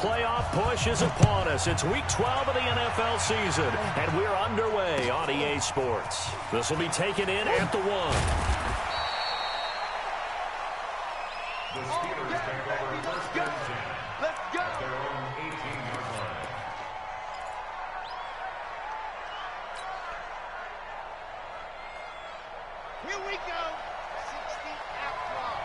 playoff push is upon us. It's week 12 of the NFL season, and we're underway on EA Sports. This will be taken in at the 1. The Steelers take over first down. Let's go. At their own 18-yard line. Here we go. 60 after all.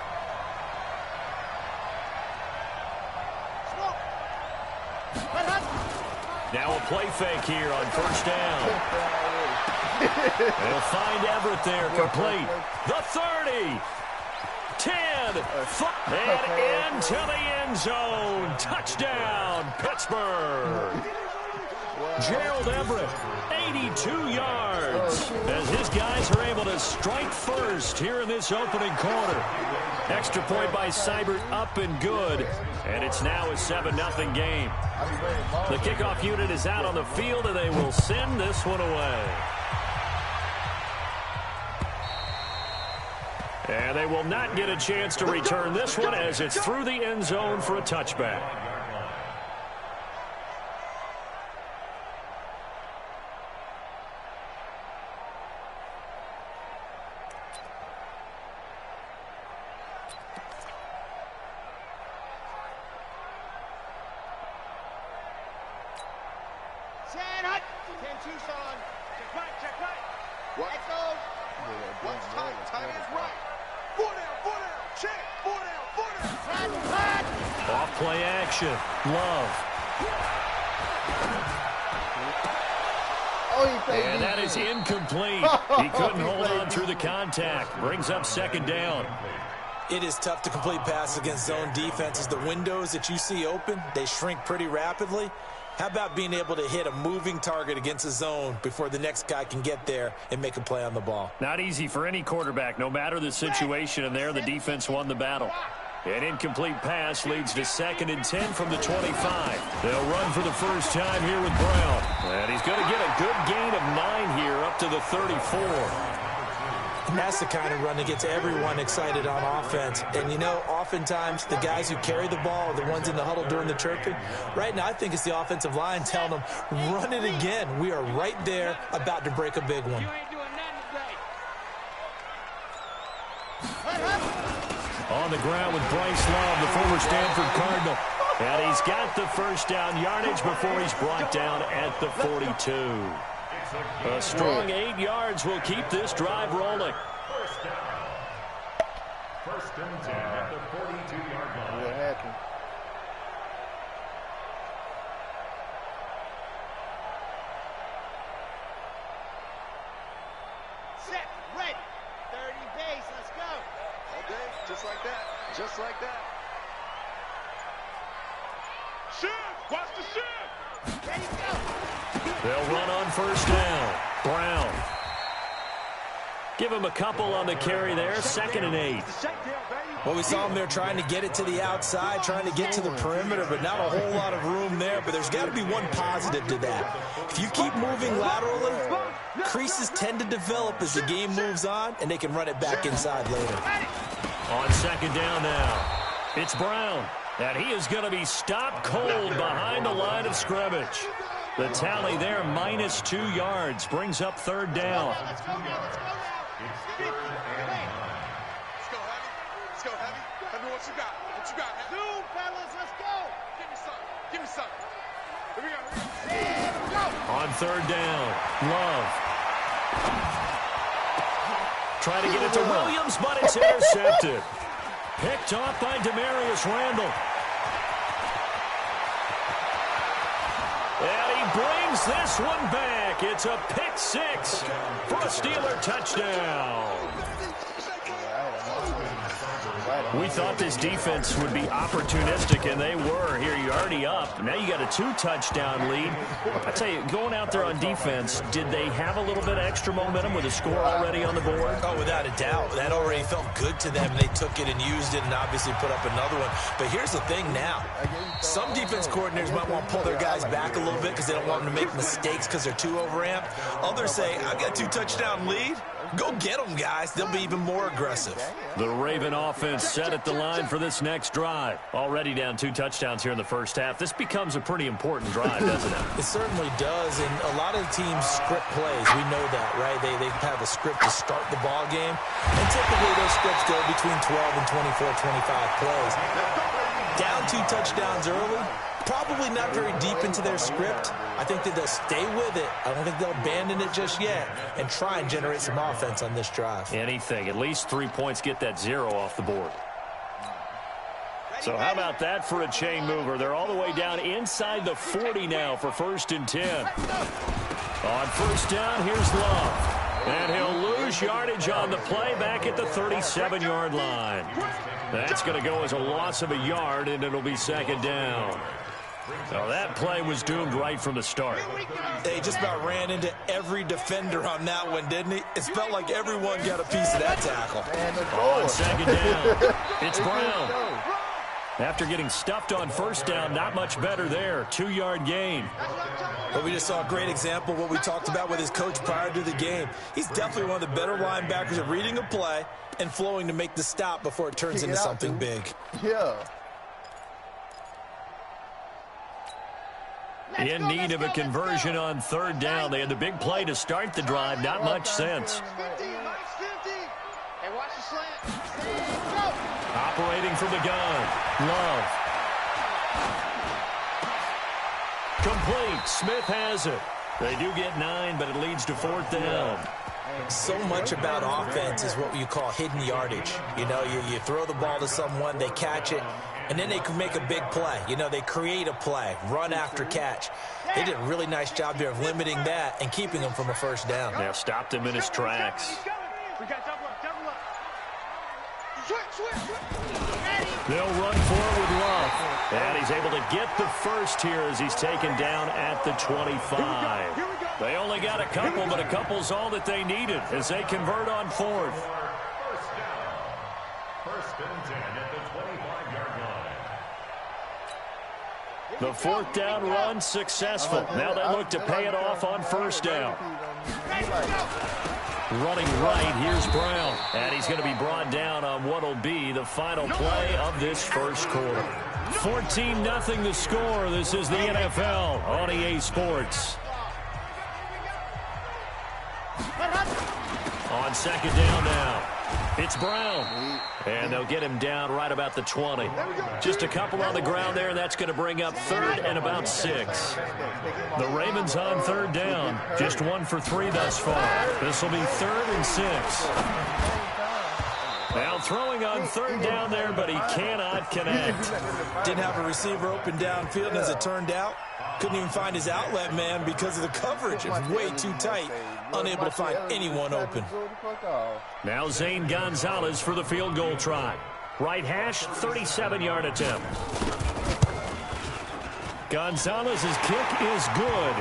Now a play fake here on first down. They'll find Everett there, complete. The 30. 10. And into the end zone. Touchdown, Pittsburgh. Gerald Everett, 82 yards, as his guys are able to strike first here in this opening quarter. Extra point by Seibert, up and good, and it's now a 7-0 game. The kickoff unit is out on the field, and they will send this one away. And they will not get a chance to return this one as it's through the end zone for a touchback. Off-play action. Love. And that is incomplete. He couldn't hold on through the contact. Brings up second down. It is tough to complete passes against zone defenses. The windows that you see open, they shrink pretty rapidly. How about being able to hit a moving target against a zone before the next guy can get there and make a play on the ball? Not easy for any quarterback, no matter the situation, and there the defense won the battle. An incomplete pass leads to 2nd and 10 from the 25. They'll run for the first time here with Brown. And he's going to get a good gain of 9 here up to the 34. And that's the kind of run that gets everyone excited on offense. And, you know, oftentimes the guys who carry the ball are the ones in the huddle during the chirping. Right now, I think it's the offensive line telling them, run it again. We are right there about to break a big one. On the ground with Bryce Love, the former Stanford Cardinal. And he's got the first down yardage before he's brought down at the 42. A strong 8 yards will keep this drive rolling. First down. First and 10 at the 42-yard line. What happened? Set, ready. 30 base, let's go. All day, just like that. Just like that. Shift! Watch the shift! Ready, go. They'll run on first down. Brown. Give him a couple on the carry there. 2nd and 8. Well, we saw him there trying to get it to the outside, trying to get to the perimeter, but not a whole lot of room there. But there's got to be one positive to that. If you keep moving laterally, creases tend to develop as the game moves on, and they can run it back inside later. On 2nd down now. It's Brown. And he is going to be stopped cold behind the line of scrimmage. The tally there, minus 2 yards, brings up 3rd down. Let's go, Heavy. Let's go, Heavy. Heavy, what you got? What you got, Heavy? Zoom, fellas, let's go. Give me something. Give me something. Here we go. Go. On 3rd down, Love. Trying to get it to Williams, but it's intercepted. Picked off by Demarius Randall. And he brings this one back. It's a pick 6 for a Steeler touchdown. We thought this defense would be opportunistic, and they were. Here you're already up. Now you got a 2-touchdown lead. I tell you, going out there on defense, did they have a little bit of extra momentum with a score already on the board? Oh, without a doubt. That already felt good to them. They took it and used it and obviously put up another one. But here's the thing now. Some defense coordinators might want to pull their guys back a little bit because they don't want them to make mistakes because they're too overamped. Others say, I've got a 2-touchdown lead. Go get them, guys. They'll be even more aggressive. The Raven offense set at the line for this next drive. Already down 2 touchdowns here in the first half. This becomes a pretty important drive, doesn't it? It certainly does, and a lot of teams script plays. We know that, right? They have a script to start the ball game, and typically those scripts go between 12 and 24, 25 plays. Down 2 touchdowns early, probably not very deep into their script. I think that they'll stay with it. I don't think they'll abandon it just yet and try and generate some offense on this drive. Anything. At least 3 points, get that 0 off the board. So how about that for a chain mover? They're all the way down inside the 40 now for 1st and 10. On 1st down, here's Love. And he'll lose yardage on the play back at the 37-yard line. That's going to go as a loss of a yard, and it'll be 2nd down. So that play was doomed right from the start. They just about ran into every defender on that one, didn't he? It felt like everyone got a piece of that tackle. On 2nd down, it's Brown. After getting stuffed on 1st down, not much better there. 2-yard gain. But we just saw a great example of what we talked about with his coach prior to the game. He's definitely one of the better linebackers at reading a play and flowing to make the stop before it turns into something big. Yeah. In need of a conversion on 3rd down. They had the big play to start the drive. Not much sense. Operating from the gun. Love. Complete. Smith has it. They do get 9, but it leads to 4th down. So much about offense is what you call hidden yardage. You know, you throw the ball to someone, they catch it, and then they can make a big play. You know, they create a play, run after catch. They did a really nice job here of limiting that and keeping him from a 1st down. Yeah, stopped him in his tracks. They'll run forward with Love. And he's able to get the 1st here as he's taken down at the 25. They only got a couple, but a couple's all that they needed as they convert on 4th. 1st and 10 at the 25-yard line. The 4th down run successful. Now they look to pay it off on 1st down. Running right, here's Brown. And he's going to be brought down on what will be the final play of this 1st quarter. 14-0 the score. This is the NFL on EA Sports. On 2nd down now. It's Brown. And they'll get him down right about the 20. Just a couple on the ground there, and that's going to bring up 3rd and about 6. The Ravens on 3rd down. Just 1 for 3 thus far. This will be 3rd and 6. Now throwing on 3rd down there, but he cannot connect. Didn't have a receiver open downfield, and as it turned out, couldn't even find his outlet man because of the coverage. It was way too tight. Unable to find anyone open. Now Zane Gonzalez for the field goal try. Right hash, 37-yard attempt. Gonzalez's kick is good.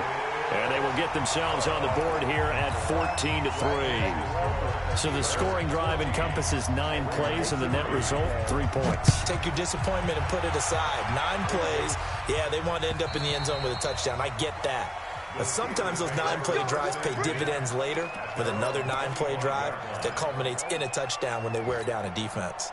And they will get themselves on the board here at 14-3. So the scoring drive encompasses 9 plays, and the net result, 3 points. Take your disappointment and put it aside. 9 plays. Yeah, they want to end up in the end zone with a touchdown. I get that. But sometimes those 9-play drives pay dividends later with another 9-play drive that culminates in a touchdown when they wear down a defense.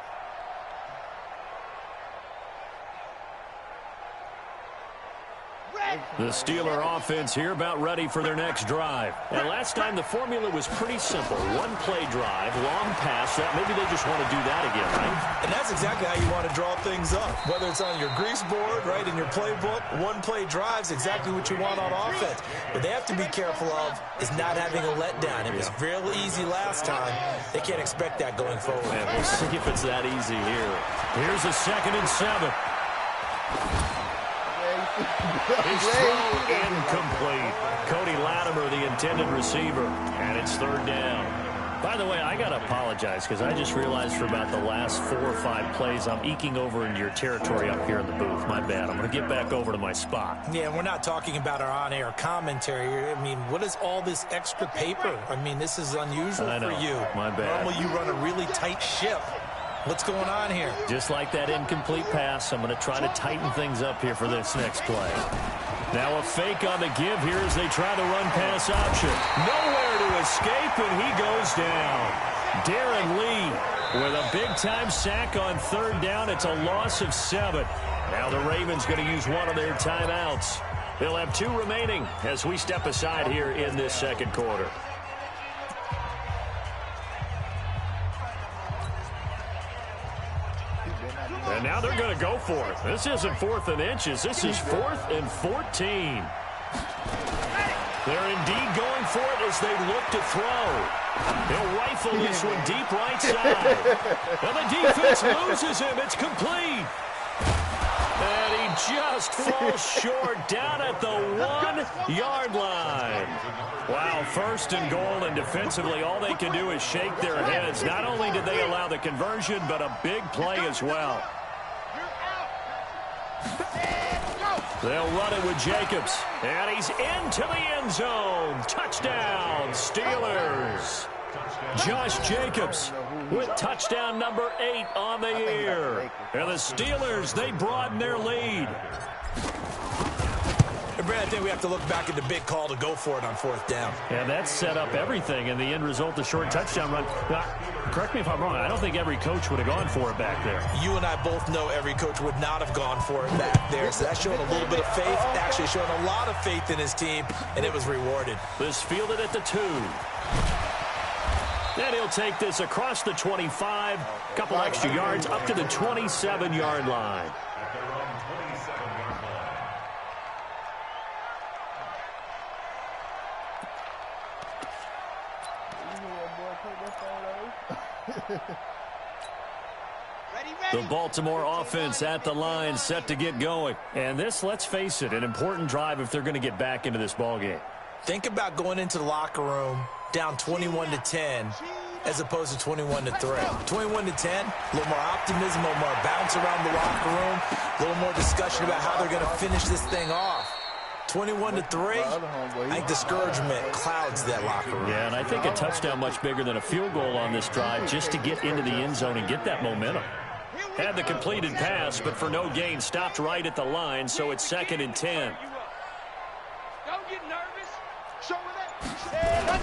The Steeler offense here about ready for their next drive. And last time the formula was pretty simple. 1-play drive, long pass. Maybe they just want to do that again, right? And that's exactly how you want to draw things up. Whether it's on your grease board, right, in your playbook, 1-play drive's exactly what you want on offense. What they have to be careful of is not having a letdown. It was real easy last time. They can't expect that going forward. Man, we'll see if it's that easy here. Here's a 2nd and 7. His throw incomplete. Cody Latimer, the intended receiver, and it's 3rd down. By the way, I got to apologize because I just realized for about the last 4 or 5 plays, I'm eking over into your territory up here in the booth. My bad. I'm going to get back over to my spot. Yeah, we're not talking about our on-air commentary. I mean, what is all this extra paper? I mean, this is unusual for you. My bad. Normally, you run a really tight ship. What's going on here? Just like that incomplete pass, I'm going to try to tighten things up here for this next play. Now a fake on the give here as they try the run pass option. Nowhere to escape, and he goes down. Darren Lee with a big-time sack on third down. It's a loss of 7. Now the Ravens going to use one of their timeouts. They'll have 2 remaining as we step aside here in this second quarter. And now they're going to go for it. This isn't 4th and inches. This is 4th and 14. They're indeed going for it as they look to throw. He'll rifle this one deep right side. And the defense loses him. It's complete. And he just falls short down at the 1-yard line. Wow, 1st and goal, and defensively all they can do is shake their heads. Not only did they allow the conversion, but a big play as well. They'll run it with Jacobs. And he's into the end zone. Touchdown, Steelers. Josh Jacobs with touchdown number 8 on the year. And the Steelers, they broaden their lead. And Brad, I think we have to look back at the big call to go for it on 4th down. Yeah, that set up everything, and the end result, the short touchdown run. Now, correct me if I'm wrong, I don't think every coach would have gone for it back there. You and I both know every coach would not have gone for it back there. So that showed a little bit of faith, actually showed a lot of faith in his team, and it was rewarded. This fielded at the 2. Then he'll take this across the 25, couple extra yards up to the 27-yard line. The Baltimore offense at the line, set to get going. And this, let's face it, an important drive if they're going to get back into this ballgame. Think about going into the locker room down 21-10 as opposed to 21-3. 21-10, a little more optimism, a little more bounce around the locker room, a little more discussion about how they're going to finish this thing off. 21-3, I think discouragement clouds that locker room. Yeah, and I think a touchdown much bigger than a field goal on this drive just to get into the end zone and get that momentum. Had the completed pass, but for no gain, stopped right at the line, so it's 2nd and 10. Don't get nervous. Show it.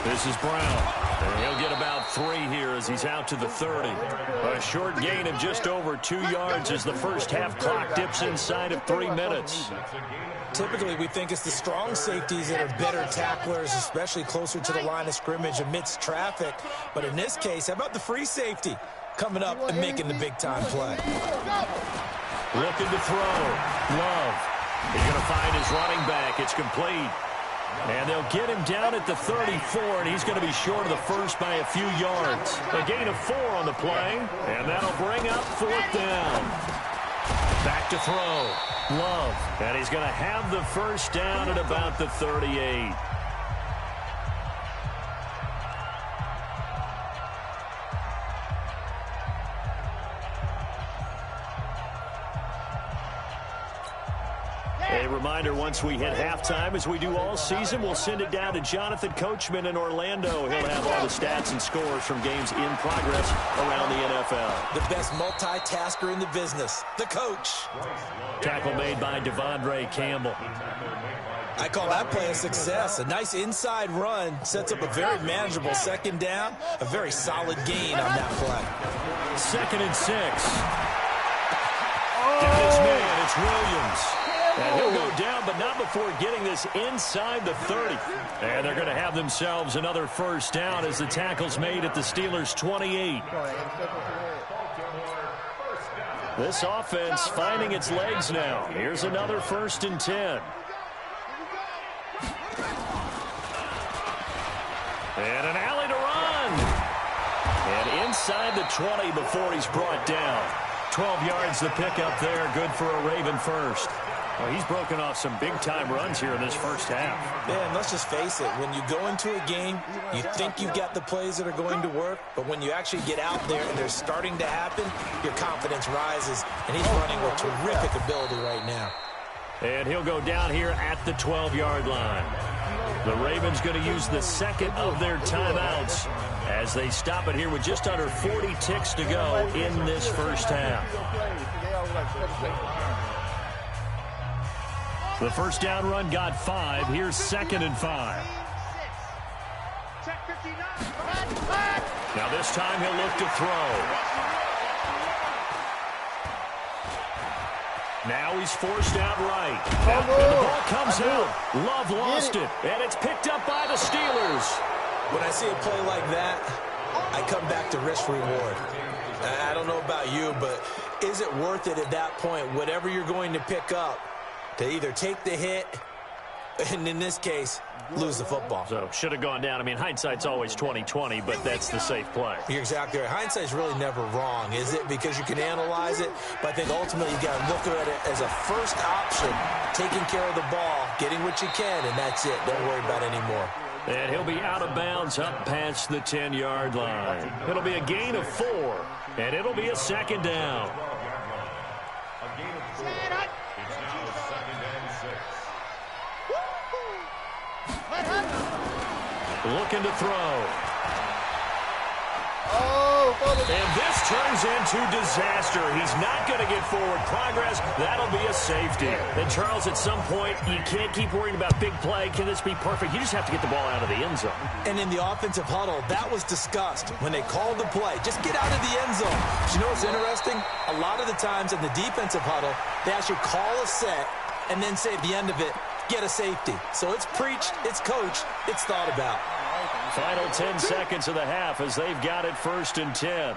This is Brown. And he'll get about 3 here as he's out to the 30. A short gain of just over 2 yards as the first half clock dips inside of 3 minutes. Typically, we think it's the strong safeties that are better tacklers, especially closer to the line of scrimmage amidst traffic. But in this case, how about the free safety coming up and making the big-time play? Looking to throw. Love. He's going to find his running back. It's complete. And they'll get him down at the 34, and he's going to be short of the first by a few yards. A gain of 4 on the play, and that'll bring up 4th down. Back to throw. Love. And he's going to have the first down at about the 38. A reminder, once we hit halftime, as we do all season, we'll send it down to Jonathan Coachman in Orlando. He'll have all the stats and scores from games in progress around the NFL. The best multitasker in the business, the coach. Tackle made by Devondre Campbell. I call that play a success. A nice inside run sets up a very manageable 2nd down, a very solid gain on that play. 2nd and 6. Down his man, it's Williams. And he'll go down, but not before getting this inside the 30. And they're going to have themselves another first down as the tackle's made at the Steelers' 28. This offense finding its legs now. Here's another 1st and 10. And an alley to run. And inside the 20 before he's brought down. 12 yards the pickup there. Good for a Raven first. Well, he's broken off some big-time runs here in this first half. Yeah, and let's just face it. When you go into a game, you think you've got the plays that are going to work, but when you actually get out there and they're starting to happen, your confidence rises, and he's running with terrific ability right now. And he'll go down here at the 12-yard line. The Ravens going to use the 2nd of their timeouts as they stop it here with just under 40 ticks to go in this first half. The first down run got 5. Here's 2nd and 5. Check 59. Now this time he'll look to throw. Now he's forced out right. And the ball comes out. Love lost it. And it's picked up by the Steelers. When I see a play like that, I come back to risk reward. I don't know about you, but is it worth it at that point, whatever you're going to pick up, to either take the hit, and in this case, lose the football? So should have gone down. I mean, hindsight's always 20/20, but that's the safe play. You're exactly right. Hindsight's really never wrong, is it? Because you can analyze it, but I think ultimately you got to look at it as a first option, taking care of the ball, getting what you can, and that's it. Don't worry about it anymore. And he'll be out of bounds up past the 10-yard line. It'll be a gain of 4, and it'll be a 2nd down. A gain of 4. It's now 2nd and 6. Looking to throw. And this turns into disaster. He's not going to get forward progress. That'll be a safety. And, Charles, at some point, you can't keep worrying about big play. Can this be perfect? You just have to get the ball out of the end zone. And in the offensive huddle, that was discussed when they called the play. Just get out of the end zone. But you know what's interesting? A lot of the times in the defensive huddle, they actually call a set and then say at the end of it, get a safety. So it's preached, it's coached, it's thought about. Final 10 seconds of the half as they've got it 1st and 10.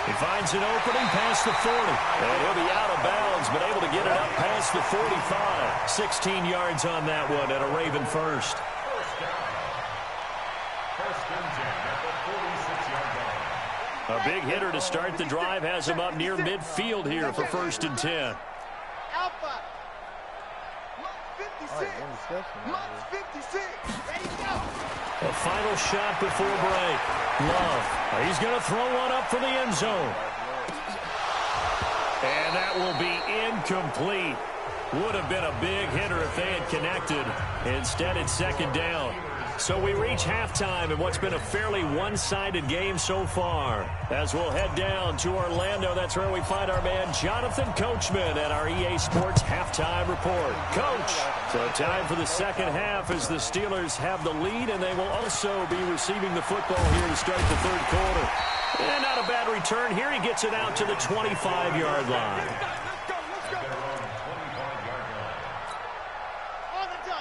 He finds an opening past the 40. And he'll be out of bounds, but able to get it up past the 45. 16 yards on that one at a Raven first. First down. 1st and 10 at the 46-yard line. A big hitter to start the drive has him up near midfield here for 1st and 10. Alpha. 56. 56. Ready to go. A final shot before break. Love. He's going to throw one up for the end zone. And that will be incomplete. Would have been a big hitter if they had connected. Instead, it's 2nd down. So we reach halftime in what's been a fairly one-sided game so far. As we'll head down to Orlando, that's where we find our man Jonathan Coachman at our EA Sports Halftime Report. Coach, so time for the second half as the Steelers have the lead, and they will also be receiving the football here to start the 3rd quarter. And not a bad return here. He gets it out to the 25-yard line.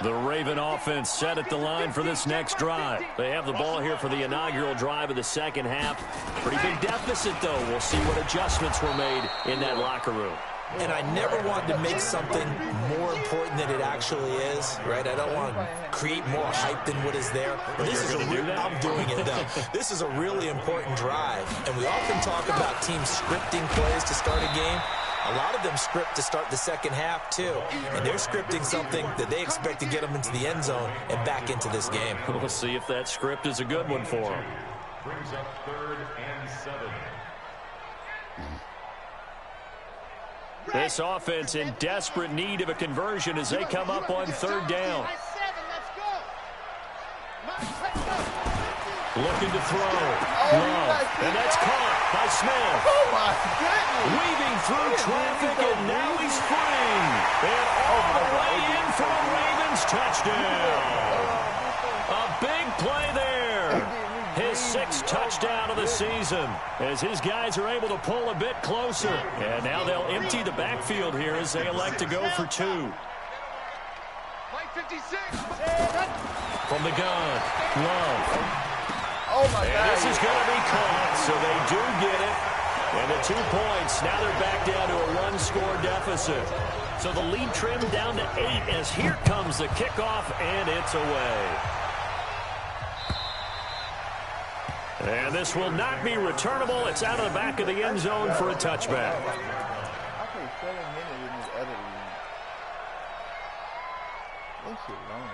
The Raven offense set at the line for this next drive. They have the ball here for the inaugural drive of the second half. Pretty big deficit, though. We'll see what adjustments were made in that locker room. And I never want to make something more important than it actually is, right? I don't want to create more hype than what is there. But this is I'm doing it, though. This is a really important drive. And we often talk about teams scripting plays to start a game. A lot of them script to start the second half, too. And they're scripting something that they expect to get them into the end zone and back into this game. We'll see if that script is a good one for them. Brings up 3rd and 7. This offense in desperate need of a conversion as they come up on 3rd down. Looking to throw. Love. And that's caught by Smith. Oh, my goodness. Weaving through traffic, and now he's free. And all the way in for a Ravens touchdown. A big play there. His 6th touchdown of the season as his guys are able to pull a bit closer. And now they'll empty the backfield here as they elect to go for 2. From the gun, Love. Oh, my God. This is going to be caught, so they do get it. And the 2 points, now they're back down to a 1-score deficit. So the lead trimmed down to 8 as here comes the kickoff, and it's away. And this will not be returnable. It's out of the back of the end zone for a touchback. I played 7 minutes in this other league. That shit long.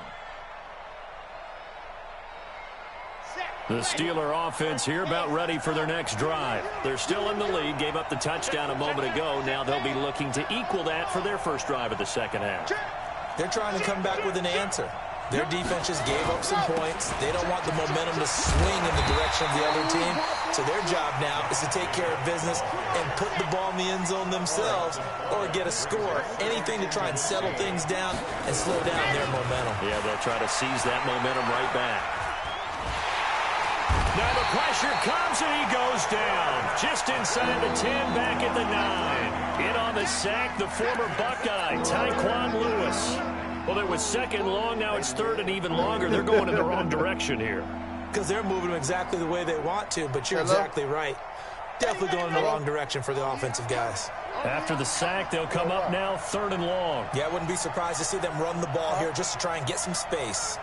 The Steeler offense here about ready for their next drive. They're still in the lead, gave up the touchdown a moment ago. Now they'll be looking to equal that for their first drive of the second half. They're trying to come back with an answer. Their defense just gave up some points. They don't want the momentum to swing in the direction of the other team. So their job now is to take care of business and put the ball in the end zone themselves or get a score. Anything to try and settle things down and slow down their momentum. Yeah, they'll try to seize that momentum right back. Now the pressure comes and he goes down. Just inside the 10, back at the 9. In on the sack, the former Buckeye, Tyquan Lewis. Well, it was second long, now it's third and even longer. They're going in the wrong direction here. Because they're moving exactly the way they want to, but you're exactly right. Definitely going in the wrong direction for the offensive guys. After the sack, they'll come up now third and long. Yeah, I wouldn't be surprised to see them run the ball here just to try and get some space.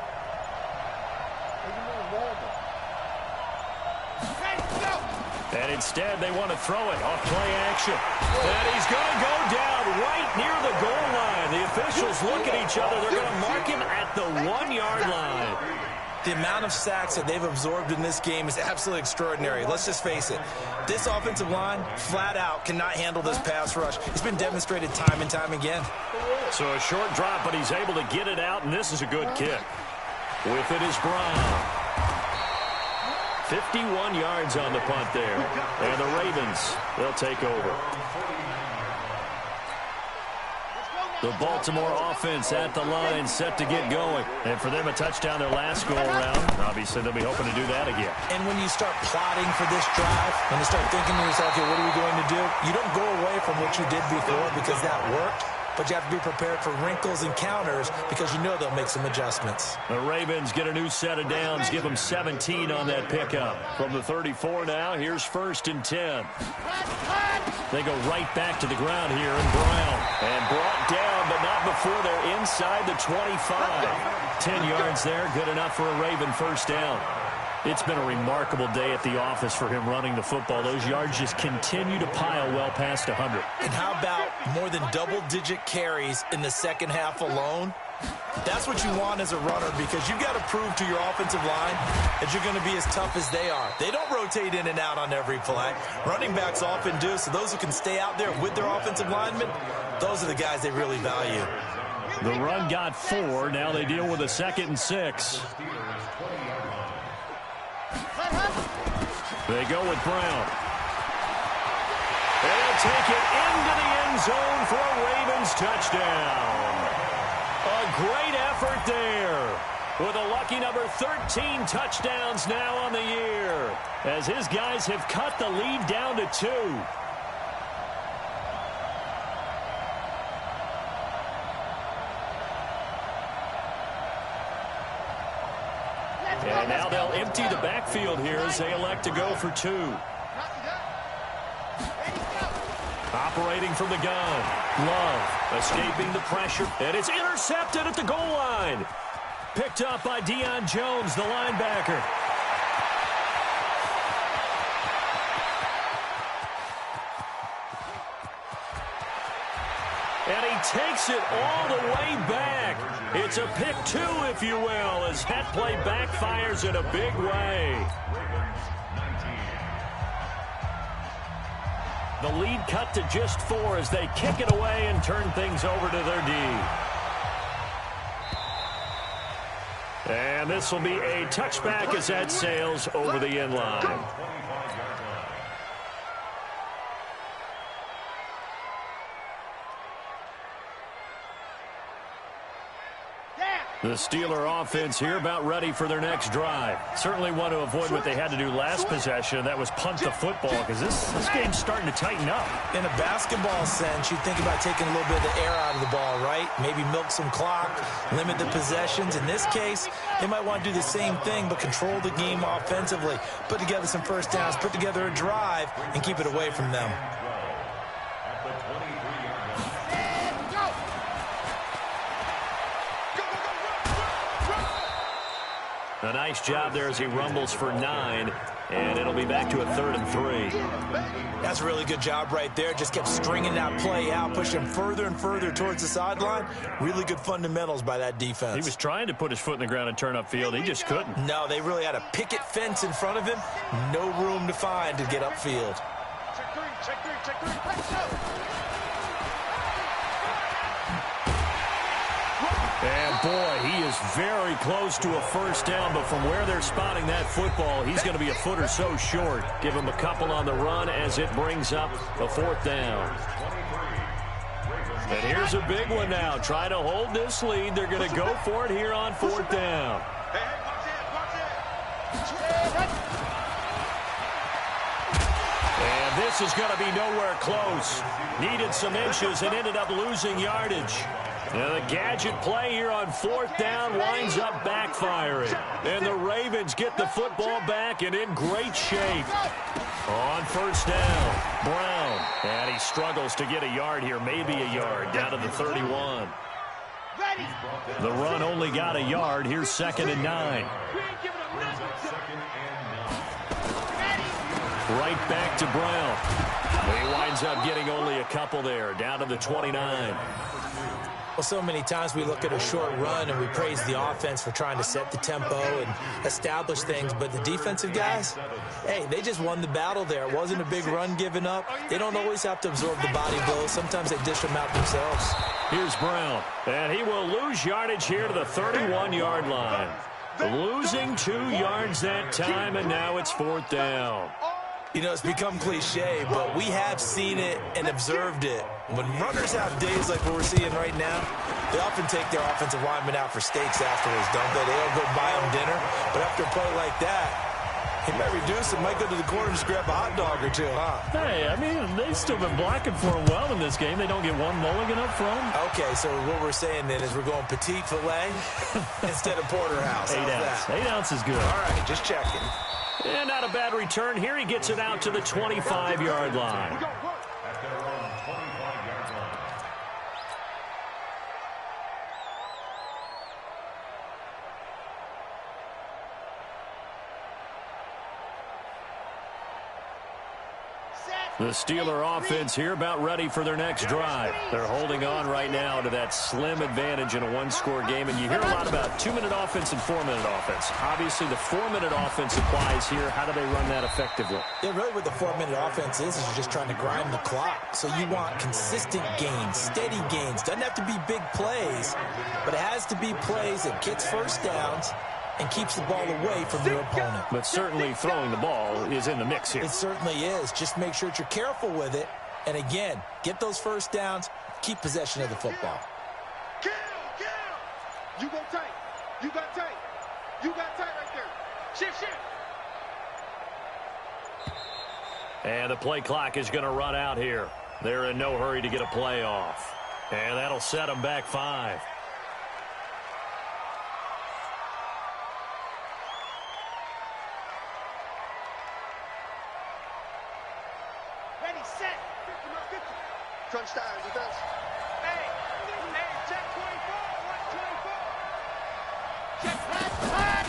And instead, they want to throw it off play action. And he's going to go down right near the goal line. The officials look at each other. They're going to mark him at the 1-yard line. The amount of sacks that they've absorbed in this game is absolutely extraordinary. Let's just face it. This offensive line, flat out, cannot handle this pass rush. It's been demonstrated time and time again. So a short drop, but he's able to get it out, and this is a good kick. With it is Brown. 51 yards on the punt there. And the Ravens, they'll take over. The Baltimore offense at the line, set to get going. And for them, a touchdown their last go-around. Obviously, they'll be hoping to do that again. And when you start plotting for this drive, when you start thinking to yourself, okay, what are we going to do? You don't go away from what you did before because that worked. But you have to be prepared for wrinkles and counters because you know they'll make some adjustments. The Ravens get a new set of downs, give them 17 on that pickup. From the 34 now, here's 1st and 10. They go right back to the ground here, and Brown. And brought down, but not before they're inside the 25. 10 yards there, good enough for a Raven first down. It's been a remarkable day at the office for him running the football. Those yards just continue to pile well past 100. And how about more than double-digit carries in the second half alone? That's what you want as a runner because you've got to prove to your offensive line that you're going to be as tough as they are. They don't rotate in and out on every play. Running backs often do, so those who can stay out there with their offensive linemen, those are the guys they really value. The run got 4. Now they deal with a 2nd and 6. They go with Brown. They'll take it into the end zone for a Ravens touchdown. A great effort there. With a lucky number 13 touchdowns now on the year. As his guys have cut the lead down to 2. And now they'll empty the backfield here as they elect to go for 2. Operating from the gun. Love escaping the pressure. And it's intercepted at the goal line. Picked up by Deion Jones, the linebacker. And he takes it all the way back. It's a pick 2, if you will, as that play backfires in a big way. The lead cut to just 4 as they kick it away and turn things over to their D. And this will be a touchback as that sails over the end line. The Steeler offense here about ready for their next drive. Certainly want to avoid what they had to do last possession. That was punt the football because this game's starting to tighten up. In a basketball sense, you think about taking a little bit of the air out of the ball, right? Maybe milk some clock, limit the possessions. In this case, they might want to do the same thing but control the game offensively. Put together some first downs, put together a drive, and keep it away from them. A nice job there as he rumbles for 9, and it'll be back to a 3rd and 3. That's a really good job right there. Just kept stringing that play out, pushing him further and further towards the sideline. Really good fundamentals by that defense. He was trying to put his foot in the ground and turn upfield. He just couldn't. No, they really had a picket fence in front of him. No room to find to get upfield. Check 3, check 3, check 3. Let's go. And, boy, he is very close to a first down, but from where they're spotting that football, he's going to be a foot or so short. Give him a couple on the run as it brings up a fourth down. And here's a big one now. Try to hold this lead. They're going to go for it here on fourth down. And this is going to be nowhere close. Needed some inches and ended up losing yardage. And the gadget play here on fourth down winds up backfiring. And the Ravens get the football back and in great shape. On first down, Brown. And he struggles to get a yard here, maybe a yard, down to the 31. The run only got a yard. Here's 2nd and 9. Right back to Brown. He winds up getting only a couple there, down to the 29. Well, so many times we look at a short run and we praise the offense for trying to set the tempo and establish things, but the defensive guys, hey, they just won the battle there. It wasn't a big run given up. They don't always have to absorb the body blows. Sometimes they dish them out themselves. Here's Brown, and he will lose yardage here to the 31-yard line. Losing 2 yards that time, and now it's fourth down. You know, it's become cliche, but we have seen it and observed it. When runners have days like what we're seeing right now, they often take their offensive linemen out for steaks afterwards, don't they? They don't go buy them dinner. But after a play like that, he might reduce it, might go to the corner and just grab a hot dog or two, huh? Hey, I mean, they've still been blocking for him well in this game. They don't get one mulligan up front. Okay, so what we're saying then is we're going petite filet instead of porterhouse. 8 ounce. 8 ounce is good. All right, just checking. And not a bad return. Here he gets it out to the 25-yard line. The Steeler offense here about ready for their next drive. They're holding on right now to that slim advantage in a one-score game. And you hear a lot about 2-minute offense and 4-minute offense. Obviously, the 4-minute offense applies here. How do they run that effectively? Yeah, really what the 4-minute offense is you're just trying to grind the clock. So you want consistent gains, steady gains. Doesn't have to be big plays, but it has to be plays that gets first downs and keeps the ball away from your opponent. But certainly throwing the ball is in the mix here. It certainly is. Just make sure that you're careful with it. And again, get those first downs, keep possession of the football. Kill! You go tight. You got tight. You got tight right there. Shift. And the play clock is going to run out here. They're in no hurry to get a play off. And that'll set them back 5. Crunch time, defense. Hey, check 24, 124. Check hot.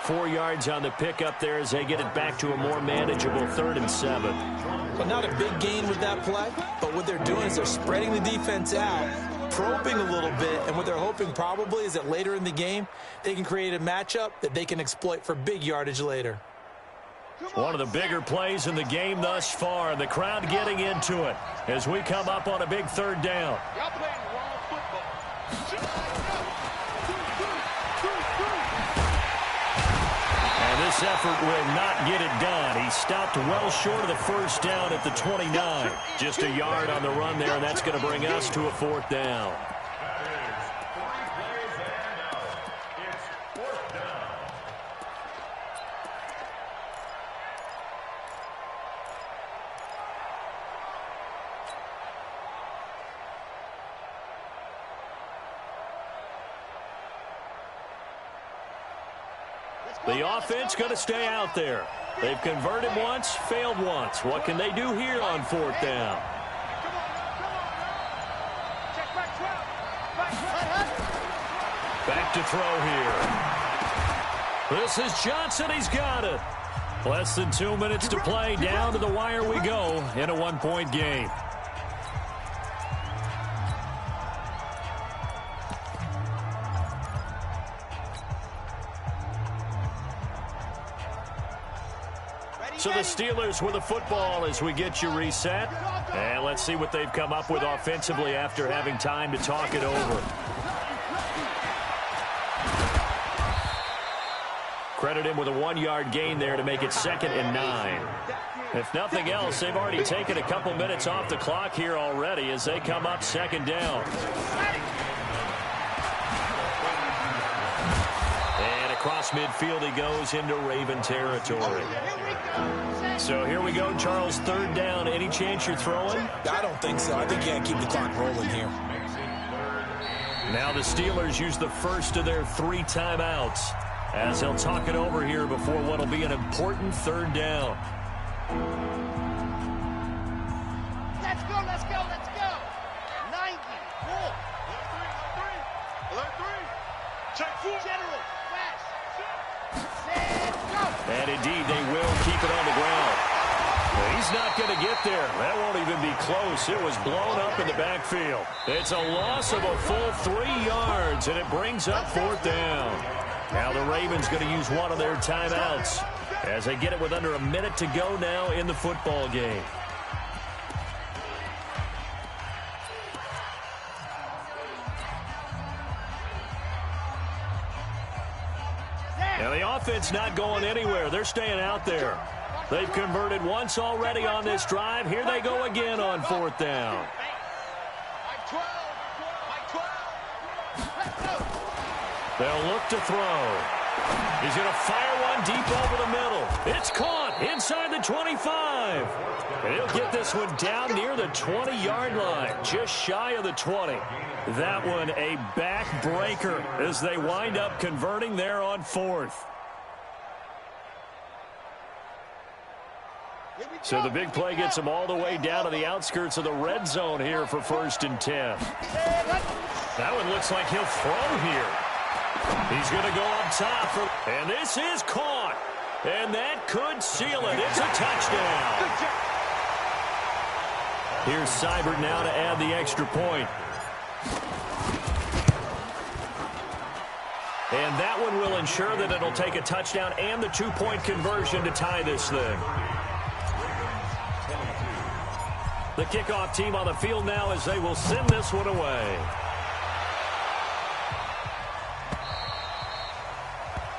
Run. 4 yards on the pickup there as they get it back to a more manageable 3rd and 7. Well, not a big gain with that play, but what they're doing is they're spreading the defense out, probing a little bit, and what they're hoping probably is that later in the game, they can create a matchup that they can exploit for big yardage later. One of the bigger plays in the game thus far, and the crowd getting into it as we come up on a big 3rd down. Y'all playing wrong football. And this effort will not get it done. He stopped well short of the first down at the 29. Just a yard on the run there, and that's going to bring us to a 4th down. The offense going to stay out there. They've converted once, failed once. What can they do here on 4th down? Back to throw here. This is Johnson. He's got it. Less than 2 minutes to play. Down to the wire we go in a 1-point game. So the Steelers with the football as we get you reset. And let's see what they've come up with offensively after having time to talk it over. Credit him with a 1-yard gain there to make it 2nd and 9. If nothing else, they've already taken a couple minutes off the clock here already as they come up 2nd down. And across midfield he goes into Raven territory. So here we go, Charles, 3rd down. Any chance you're throwing? I don't think so. I think you got to keep the clock rolling here. Now the Steelers use the first of their 3 timeouts as they'll talk it over here before what will be an important 3rd down. Let's go, let's go, let's go. 90, pull. Alert 3. Check 4. General, flash. Set, go. And indeed, they will keep it on the ground. He's not going to get there. That won't even be close. It was blown up in the backfield. It's a loss of a full 3 yards, and it brings up 4th down. Now the Ravens going to use one of their timeouts as they get it with under a minute to go now in the football game. Now the offense not going anywhere. They're staying out there. They've converted once already on this drive. Here they go again on 4th down. They'll look to throw. He's going to fire one deep over the middle. It's caught inside the 25. And he'll get this one down near the 20-yard line, just shy of the 20. That one a backbreaker as they wind up converting there on 4th. So the big play gets them all the way down to the outskirts of the red zone here for 1st and 10. That one looks like he'll throw here. He's going to go up top, and this is caught. And that could seal it. It's a touchdown. Here's Seibert now to add the extra point. And that one will ensure that it'll take a touchdown and the 2-point conversion to tie this thing. The kickoff team on the field now as they will send this one away.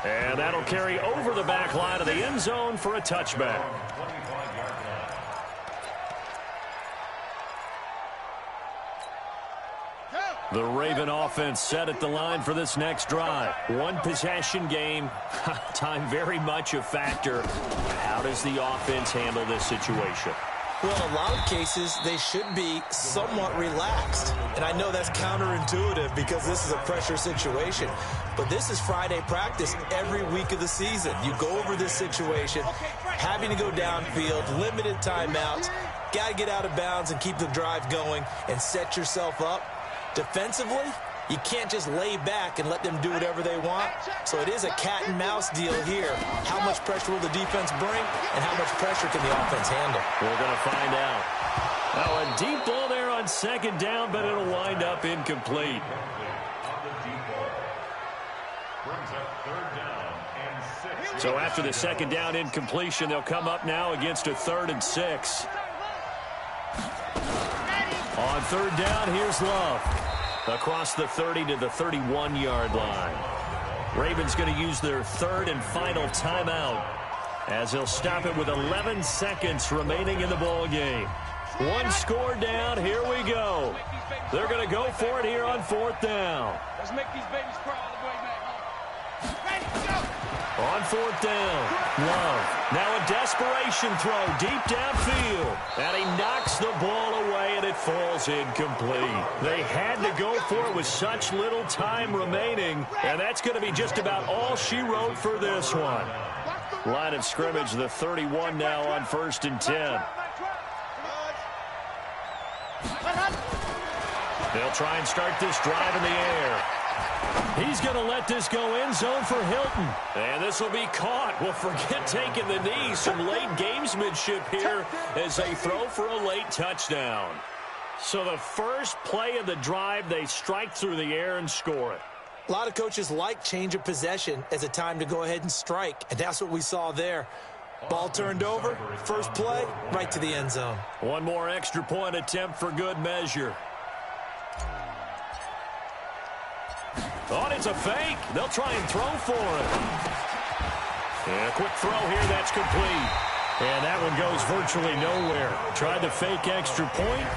And that'll carry over the back line of the end zone for a touchback. The Raven offense set at the line for this next drive. 1 possession game. Time very much a factor. How does the offense handle this situation? Well, in a lot of cases, they should be somewhat relaxed. And I know that's counterintuitive because this is a pressure situation. But this is Friday practice every week of the season. You go over this situation, having to go downfield, limited timeouts, got to get out of bounds and keep the drive going and set yourself up. Defensively, you can't just lay back and let them do whatever they want. So it is a cat and mouse deal here. How much pressure will the defense bring, and how much pressure can the offense handle? We're going to find out. Now a deep ball there on 2nd down, but it'll wind up incomplete. So after the 2nd down incompletion, they'll come up now against a 3rd and 6. On 3rd down, here's Love. Across the 30 to the 31-yard line. Ravens going to use their 3rd and final timeout as they'll stop it with 11 seconds remaining in the ball game. 1 score down. Here we go. They're going to go for it here on 4th down. Let's make these babies crawl all the way back home. Ready, go! On 4th down, Love. Now a desperation throw deep downfield. And he knocks the ball away, and it falls incomplete. They had to go for it with such little time remaining, and that's going to be just about all she wrote for this one. Line of scrimmage, the 31 now on 1st and 10. They'll try and start this drive in the air. He's going to let this go end zone for Hilton. And this will be caught. Well, forget taking the knee. Some late gamesmanship here as they throw for a late touchdown. So the first play of the drive, they strike through the air and score it. A lot of coaches like change of possession as a time to go ahead and strike, and that's what we saw there. Ball turned over, first play, right to the end zone. One more extra point attempt for good measure. Oh, and it's a fake. They'll try and throw for it. And a quick throw here, that's complete. And that one goes virtually nowhere. Tried to fake extra point,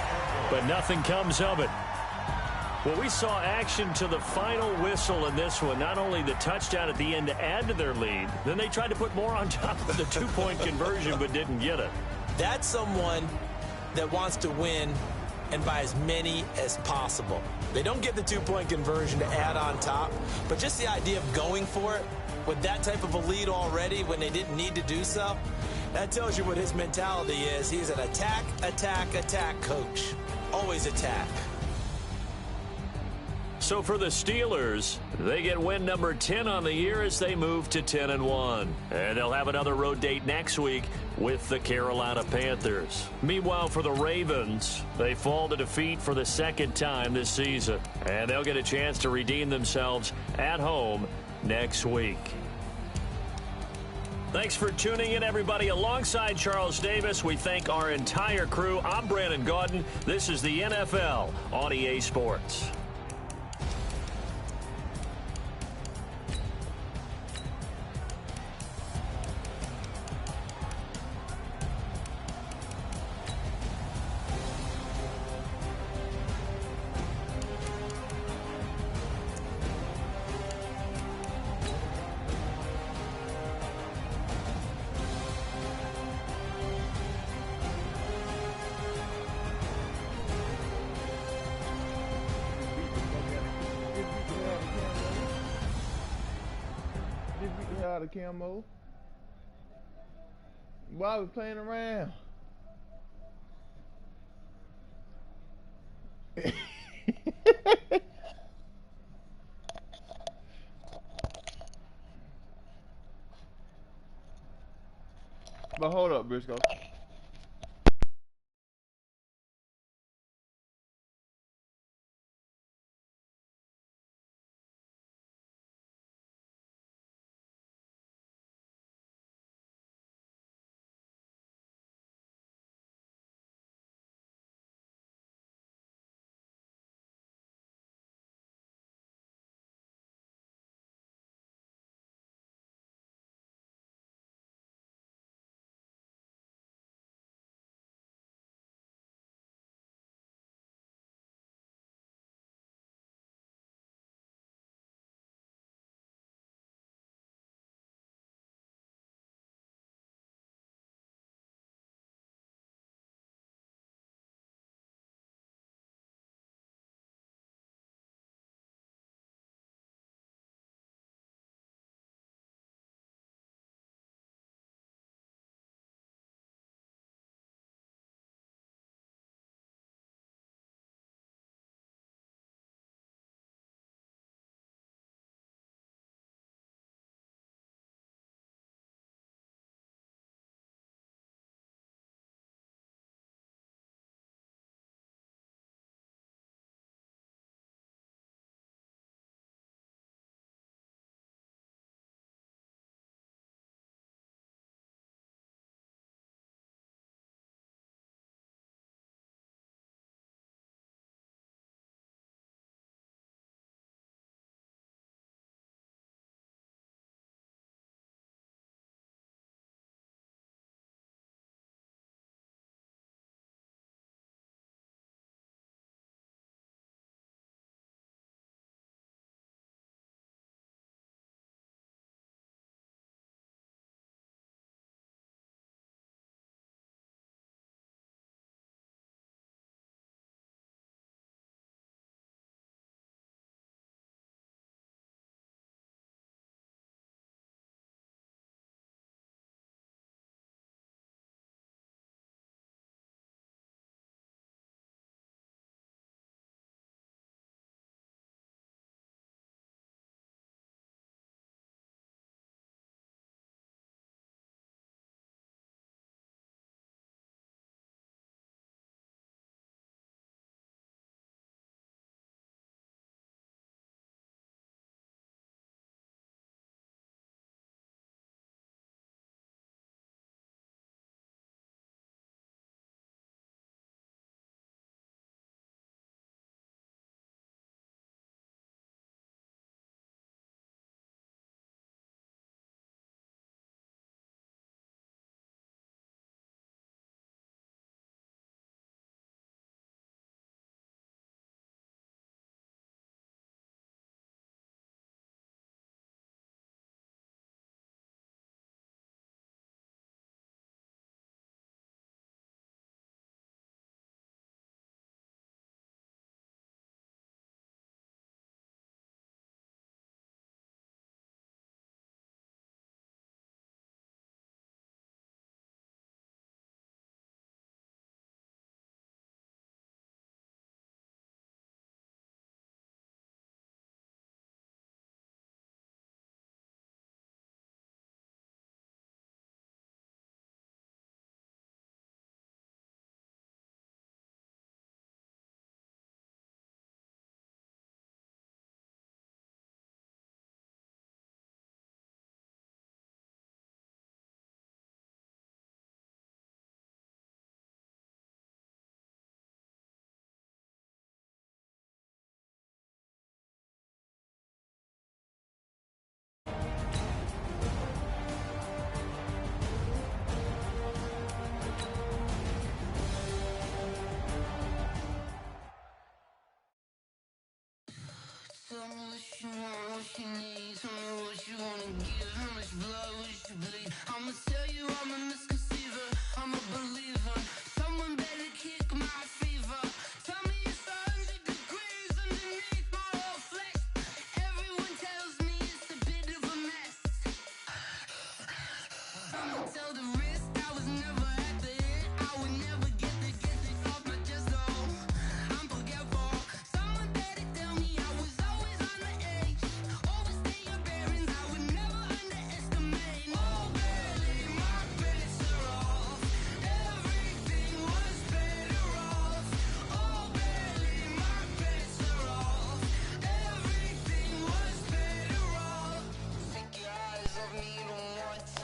but nothing comes of it. Well, we saw action to the final whistle in this one. Not only the touchdown at the end to add to their lead, then they tried to put more on top of the two-point conversion but didn't get it. That's someone that wants to win and by as many as possible. They don't get the two-point conversion to add on top, but just the idea of going for it with that type of a lead already when they didn't need to do so, that tells you what his mentality is. He's an attack, attack, attack coach. Always attack. So for the Steelers, they get win number 10 on the year as they move to 10-1. And they'll have another road date next week with the Carolina Panthers. Meanwhile, for the Ravens, they fall to defeat for the second time this season. And they'll get a chance to redeem themselves at home next week. Thanks for tuning in, everybody. Alongside Charles Davis, we thank our entire crew. I'm Brandon Gaudin. This is the NFL on EA Sports. Out of camo. Why are we playing around? But hold up, Briscoe.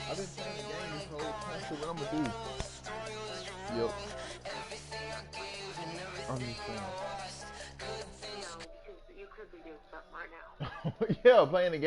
I've been playing the game this whole time, so what I'm gonna do? Yep. I'm just saying. You could be doing something right now. Yeah, playing the game.